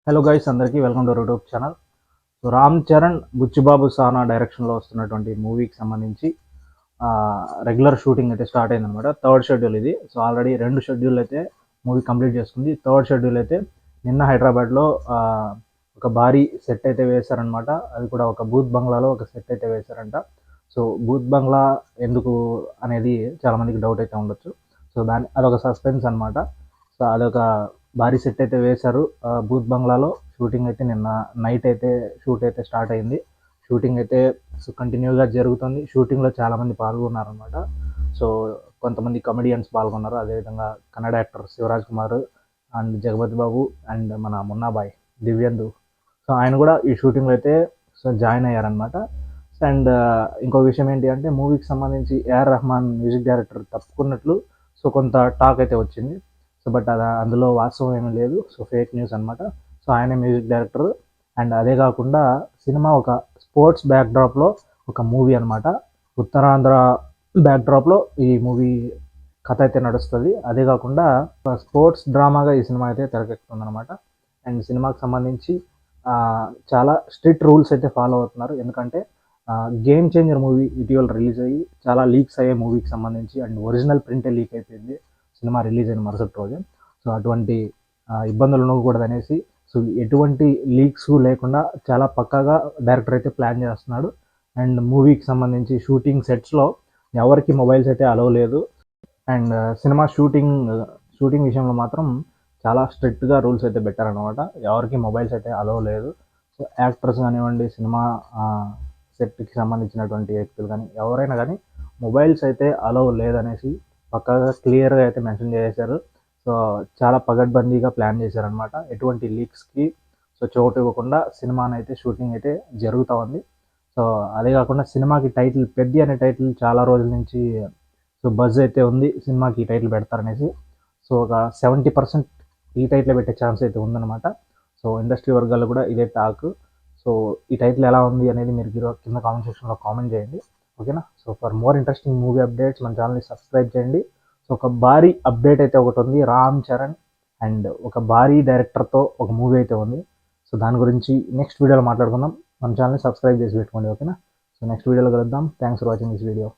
Hello guys, అందరికీ welcome to YouTube channel. So Ram Charan, Buchibabu Sana డైరెక్షన్లో వస్తున్నటువంటి మూవీకి సంబంధించి రెగ్యులర్ షూటింగ్ అయితే స్టార్ట్ అయిందనమాట. థర్డ్ షెడ్యూల్ ఇది. సో ఆల్రెడీ 2 షెడ్యూల్ అయితే మూవీ కంప్లీట్ చేసుకుంది. థర్డ్ షెడ్యూల్ అయితే నిన్న హైదరాబాద్లో ఒక భారీ సెట్ అయితే వేశారనమాట. అది కూడా ఒక బూత్ బంగ్లాలో ఒక సెట్ అయితే వేశారంట. సో బూత్ బంగ్లా ఎందుకు అనేది చాలామందికి డౌట్ అయితే ఉండొచ్చు. సో అదొక సస్పెన్స్ అనమాట. సో అదొక భారీ సెట్ అయితే వేశారు బూత్ బంగ్లాలో. షూటింగ్ అయితే నిన్న నైట్ అయితే షూట్ అయితే స్టార్ట్ అయింది. షూటింగ్ అయితే కంటిన్యూగా జరుగుతుంది. షూటింగ్లో చాలామంది పాల్గొన్నారనమాట. సో కొంతమంది కమెడియన్స్ పాల్గొన్నారు. అదేవిధంగా Kannada actor Shivaraj Kumar and Jagapathi Babu and మన మున్నాబాయ్ దివ్యందు, సో ఆయన కూడా ఈ షూటింగ్లో అయితే జాయిన్ అయ్యారనమాట. అండ్ ఇంకో విషయం ఏంటి అంటే, మూవీకి సంబంధించి ఏఆర్ రెహమాన్ మ్యూజిక్ డైరెక్టర్ తప్పుకున్నట్లు సో కొంత టాక్ అయితే వచ్చింది. సో బట్ అది అందులో వాస్తవం ఏమీ లేదు. సో ఫేక్ న్యూస్ అనమాట. సో ఆయనే మ్యూజిక్ డైరెక్టర్. అండ్ అదే కాకుండా సినిమా ఒక స్పోర్ట్స్ బ్యాక్డ్రాప్లో ఒక మూవీ అనమాట. ఉత్తరాంధ్ర బ్యాక్డ్రాప్లో ఈ మూవీ కథ అయితే నడుస్తుంది. అదే కాకుండా ఒక స్పోర్ట్స్ డ్రామాగా ఈ సినిమా అయితే తెరకెక్కుతుంది అనమాట. అండ్ సినిమాకి సంబంధించి చాలా స్ట్రిక్ట్ రూల్స్ అయితే ఫాలో అవుతున్నారు. ఎందుకంటే గేమ్ చేంజర్ మూవీ ఇటీవల రిలీజ్ అయ్యి చాలా లీక్స్ అయ్యే మూవీకి సంబంధించి, అండ్ ఒరిజినల్ ప్రింటే లీక్ అయిపోయింది సినిమా రిలీజ్ అయిన మరుసటి రోజే. సో అటువంటి ఇబ్బందులు ఉండకూడదు అనేసి, సో ఎటువంటి లీక్స్ లేకుండా చాలా పక్కాగా డైరెక్టర్ అయితే ప్లాన్ చేస్తున్నాడు. అండ్ మూవీకి సంబంధించి షూటింగ్ సెట్స్లో ఎవరికి మొబైల్స్ అయితే అలౌ లేదు. అండ్ సినిమా షూటింగ్ విషయంలో మాత్రం చాలా స్ట్రిక్ట్గా రూల్స్ అయితే పెట్టారనమాట. ఎవరికి మొబైల్స్ అయితే అలౌ లేదు. సో యాక్టర్స్ కానివ్వండి, సినిమా సెట్కి సంబంధించినటువంటి వ్యక్తులు కానీ ఎవరైనా కానీ మొబైల్స్ అయితే అలౌ లేదనేసి పక్కాగా క్లియర్గా అయితే మెన్షన్ చేశారు. సో చాలా పగడ్బందీగా ప్లాన్ చేశారనమాట. ఎటువంటి లీక్స్కి సో చోటు ఇవ్వకుండా సినిమాని అయితే షూటింగ్ అయితే జరుగుతూ ఉంది. సో అదే కాకుండా సినిమాకి టైటిల్ పెద్ది అనే టైటిల్ చాలా రోజుల నుంచి సో బజ్ అయితే ఉంది, సినిమాకి ఈ టైటిల్ పెడతారనేసి. సో ఒక 70% ఈ టైటిల్ పెట్టే ఛాన్స్ అయితే ఉందన్నమాట. సో ఇండస్ట్రీ వర్గాల్లో కూడా ఇదే టాక్. సో ఈ టైటిల్ ఎలా ఉంది అనేది మీరు కింద కామెంట్ సెక్షన్లో కామెంట్ చేయండి, ఓకేనా. So for more interesting movie updates మన ఛానల్ని సబ్స్క్రైబ్ చేయండి. సో ఒక భారీ అప్డేట్ అయితే ఒకటి ఉంది, రామ్ చరణ్ అండ్ ఒక భారీ డైరెక్టర్తో ఒక మూవీ అయితే ఉంది. సో దాని గురించి నెక్స్ట్ వీడియోలో మాట్లాడుకుందాం. మన ఛానల్ని సబ్స్క్రైబ్ చేసి పెట్టుకోండి, ఓకేనా. సో నెక్స్ట్ వీడియోలో కలుద్దాం. Thanks for watching this video.